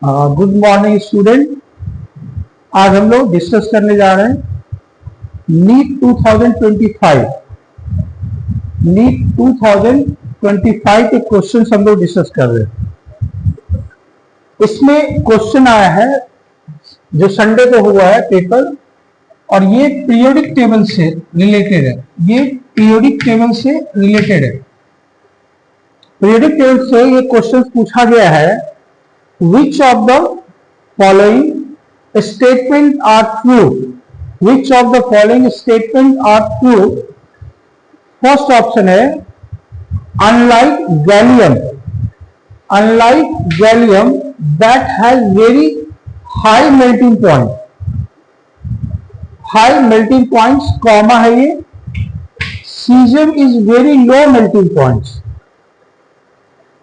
Good morning student. आज हम लोग डिस्कस करने जा रहे हैं नीट 2025। नीट 2025 के क्वेश्चन हम लोग डिस्कस कर रहे हैं। इसमें क्वेश्चन आया है जो संडे को हुआ है पेपर, और ये पीरियोडिक टेबल से रिलेटेड है। ये पीरियोडिक टेबल से रिलेटेड है। पीरियोडिक टेबल से ये क्वेश्चन पूछा गया है, which of the following statement are true? Which of the following statement are true? First option है unlike gallium that has very high melting point, comma है ये, cesium is very low melting points।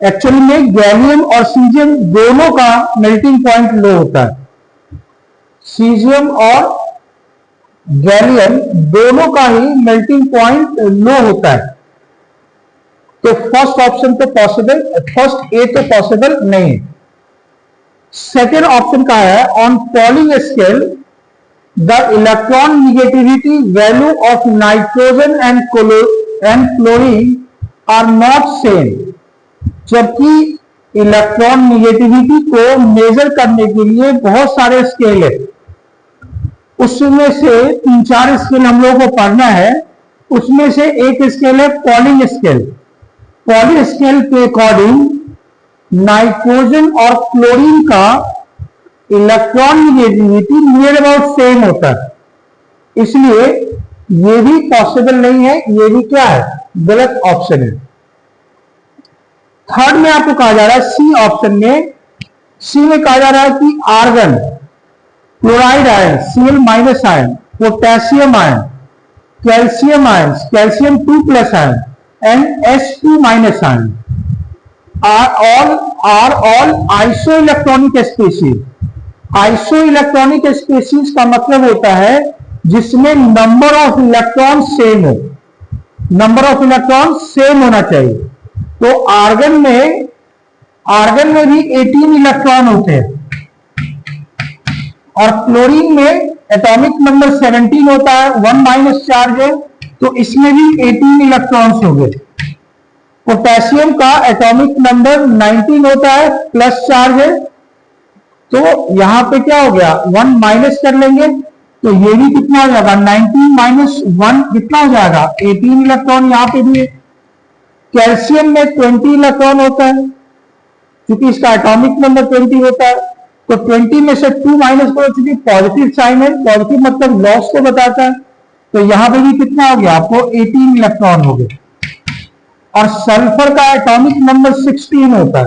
Actually में gallium और caesium दोनों का melting point लो होता है। Caesium और गैलियम दोनों का ही मेल्टिंग पॉइंट लो होता है। तो फर्स्ट ऑप्शन तो पॉसिबल, फर्स्ट ए तो पॉसिबल नहीं है। सेकेंड ऑप्शन का है on Pauling scale the electronegativity value of nitrogen and chlorine are not same. जबकि इलेक्ट्रॉन निगेटिविटी को मेजर करने के लिए बहुत सारे स्केल है, उसमें से 3-4 स्केल हम लोगों को पढ़ना है। उसमें से एक स्केल है पॉलिंग स्केल। पॉलिंग स्केल के अकॉर्डिंग नाइट्रोजन और क्लोरीन का electron negativity near about same होता है, इसलिए ये भी पॉसिबल नहीं है। ये भी क्या है, गलत ऑप्शन है। थर्ड में आपको कहा जा रहा है सी ऑप्शन में, सी में कहा जा रहा है कि argon, chloride ion, Cl minus ion, potassium ion, calcium ion, calcium 2+ ion and H2 minus ion are all isoelectronic species। Isoelectronic species का मतलब होता है जिसमें नंबर ऑफ इलेक्ट्रॉन सेम हो, नंबर ऑफ इलेक्ट्रॉन सेम होना चाहिए। तो आर्गन में भी 18 इलेक्ट्रॉन होते हैं, और क्लोरीन में एटॉमिक नंबर 17 होता है, 1- चार्ज है, तो इसमें भी 18 इलेक्ट्रॉन्स हो गए। पोटेशियम का एटॉमिक नंबर 19 होता है, प्लस चार्ज है, तो यहां पे क्या हो गया, 1 माइनस कर लेंगे तो ये भी कितना हो जाएगा, 19 - 1 कितना हो जाएगा, 18 इलेक्ट्रॉन यहां पे भी है। कैल्शियम में 20 इलेक्ट्रॉन होता है, क्योंकि इसका एटॉमिक नंबर 20 होता है, तो 20 में से 2 माइनस करो, क्योंकि पॉजिटिव साइन है, पॉजिटिव मतलब लॉस को बताता है, तो यहां पे भी कितना हो गया, आपको 18 इलेक्ट्रॉन हो गए। और सल्फर का एटॉमिक नंबर 16 होता है,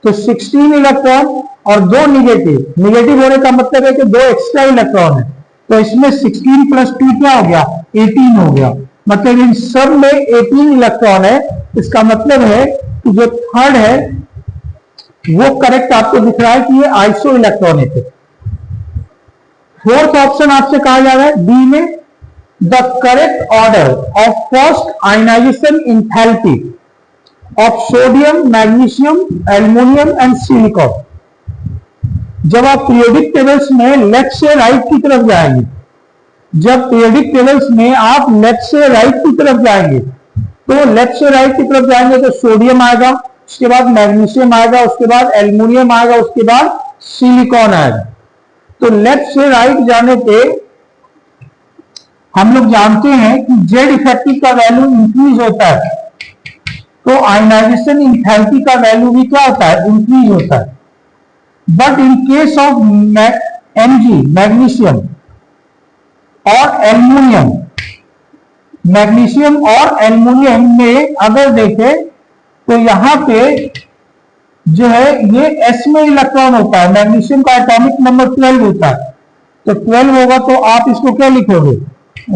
तो 16 इलेक्ट्रॉन और 2 निगेटिव होने का मतलब है कि 2 एक्स्ट्रा इलेक्ट्रॉन है, तो इसमें 16 + 2 क्या हो गया, 18 हो गया। मतलब इन सब में 18 इलेक्ट्रॉन है। इसका मतलब है कि जो थर्ड है वो करेक्ट आपको दिख रहा है कि ये आइसो इलेक्ट्रॉनिक है। फोर्थ ऑप्शन आपसे कहा जा रहा है डी में, the correct order of first ionization enthalpy of sodium, magnesium, aluminium and silicon. जब आप पीरियोडिक टेबल्स में लेफ्ट से राइट की तरफ जाएंगे, जब पीरियोडिक टेबल्स में आप लेफ्ट से राइट की तरफ जाएंगे, तो लेफ्ट से राइट की तरफ जाएंगे तो सोडियम आएगा, उसके बाद मैग्नीशियम आएगा, उसके बाद एल्युमिनियम आएगा, उसके बाद सिलिकॉन आएगा। तो लेफ्ट से राइट जाने पे हम लोग जानते हैं कि जेड इफेक्टिव का वैल्यू इंक्रीज होता है, तो आयनाइजेशन इंथैल्पी का वैल्यू भी क्या होता है, इंक्रीज होता है। But in case of Mg, magnesium और एल्युमिनियम, मैग्नीशियम और एल्युमिनियम में अगर देखें तो यहां पे जो है ये S में इलेक्ट्रॉन होता है, मैग्नीशियम का एटॉमिक नंबर 12 होता है, तो 12 होगा तो आप इसको क्या लिखोगे,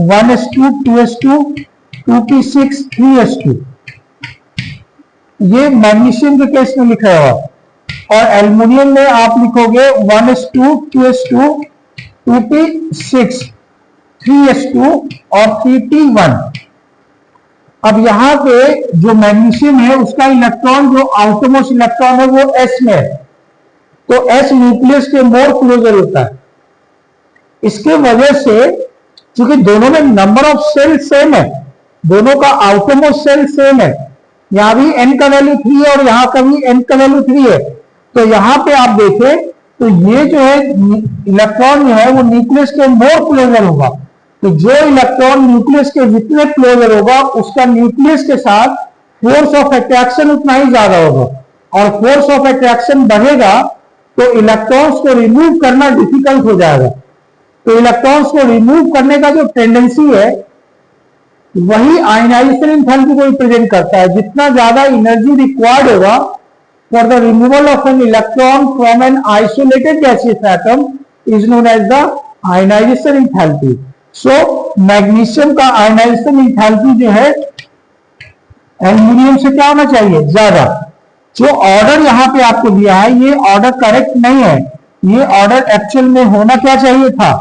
1s2 2s2 2p6 3s2। ये मैग्नीशियम के केस में लिखा हुआ, और एल्युमिनियम में आप लिखोगे 1s2 2s2 2p6 3s2 और 3p1। अब यहां पे जो मैग्नीशियम है उसका इलेक्ट्रॉन, जो आउटरमोस्ट इलेक्ट्रॉन है वो S में है, तो एस न्यूक्लियस के मोर क्लोजर होता है। इसके वजह से क्योंकि दोनों में नंबर ऑफ सेल सेम है, दोनों का आउटरमोस्ट सेल सेम है, यहां भी n का वैल्यू 3 है और यहां का भी n का वैल्यू 3 है, तो यहां पे आप देखें तो ये जो है इलेक्ट्रॉन जो है वो न्यूक्लियस के मोर क्लोजर होगा। तो जो इलेक्ट्रॉन न्यूक्लियस के जितने क्लोजर होगा उसका न्यूक्लियस के साथ फोर्स ऑफ अट्रैक्शन उतना ही ज्यादा होगा, और फोर्स ऑफ अट्रैक्शन बढ़ेगा तो इलेक्ट्रॉन्स को रिमूव करना डिफिकल्ट हो जाएगा। तो इलेक्ट्रॉन्स को रिमूव करने का जो टेंडेंसी है वही आयनाइजेशन एंथैल्पी को रिप्रेजेंट करता है। जितना ज्यादा एनर्जी रिक्वायर्ड होगा for the removal of an electron from an isolated gaseous atom is known as the ionization enthalpy. So magnesium का आयनाइजेशन एंथैल्पी जो है एल्यूमिनियम से क्या होना चाहिए, ज्यादा। जो ऑर्डर यहां पे आपको दिया है ये ऑर्डर करेक्ट नहीं है, ये ऑर्डर एक्चुअल में होना क्या चाहिए था,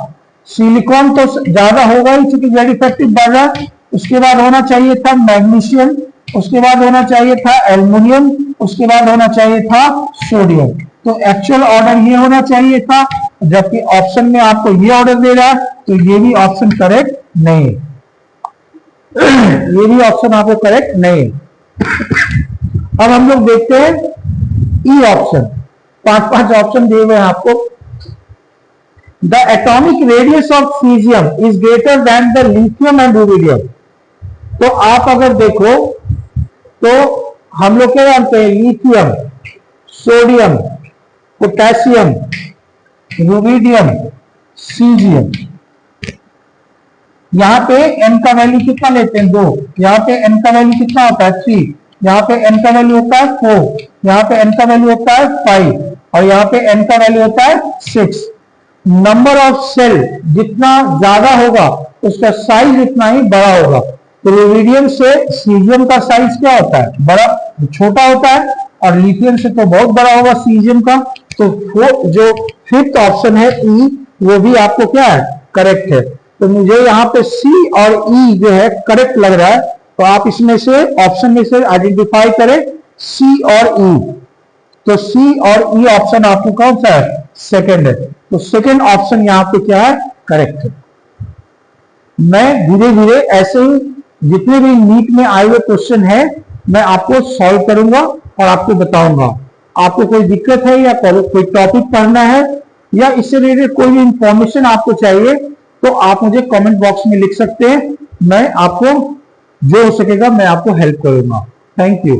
सिलिकॉन तो ज्यादा होगा ही क्योंकि जेड इफेक्टिव बढ़ रहा है, उसके बाद होना चाहिए था मैग्नीशियम, उसके बाद होना चाहिए था एल्युमिनियम, उसके बाद होना चाहिए था सोडियम। तो एक्चुअल ऑर्डर ये होना चाहिए था, जबकि ऑप्शन में आपको ये ऑर्डर दे रहा है, तो ये भी ऑप्शन करेक्ट नहीं है, ये भी ऑप्शन आपको करेक्ट नहीं है। अब हम लोग देखते हैं ई ऑप्शन, 5 ऑप्शन दिए हुए हैं आपको। The atomic radius of caesium is greater than the lithium and rubidium. तो आप अगर देखो तो हम लोग क्या जानते हैं, lithium, sodium, potassium, rubidium, caesium. यहां पे n का वैल्यू कितना लेते हैं, 2। यहां पे n का वैल्यू कितना होता है, 3। यहाँ पे n का वैल्यू होता है 4, यहाँ पे n का वैल्यू होता है 5, और यहाँ पे n का वैल्यू होता है 6। नंबर ऑफ सेल जितना ज्यादा होगा उसका साइज उतना ही बड़ा होगा। तो रुबिडियम से सीजियम का साइज क्या होता है, बड़ा, छोटा होता है, और लिथियम से तो बहुत बड़ा होगा सीजियम का। तो जो 5th ऑप्शन है ई, वो भी आपको क्या है, करेक्ट है। तो मुझे यहाँ पे सी और ई जो है करेक्ट लग रहा है, तो आप इसमें से ऑप्शन में से आइडेंटिफाई करें सी और ई। तो सी और ई ऑप्शन आपको कौन सा है, सेकंड है। तो सेकंड ऑप्शन यहाँ पे क्या है, करेक्ट है। मैं धीरे धीरे ऐसे ही जितने भी नीट में आए हुए क्वेश्चन है मैं आपको सॉल्व करूंगा और आपको बताऊंगा। आपको कोई दिक्कत है या कोई टॉपिक पढ़ना है या इससे रिलेटेड कोई भी इंफॉर्मेशन आपको चाहिए तो आप मुझे कमेंट बॉक्स में लिख सकते हैं। मैं आपको जो हो सकेगा मैं आपको हेल्प करूंगा। Thank you.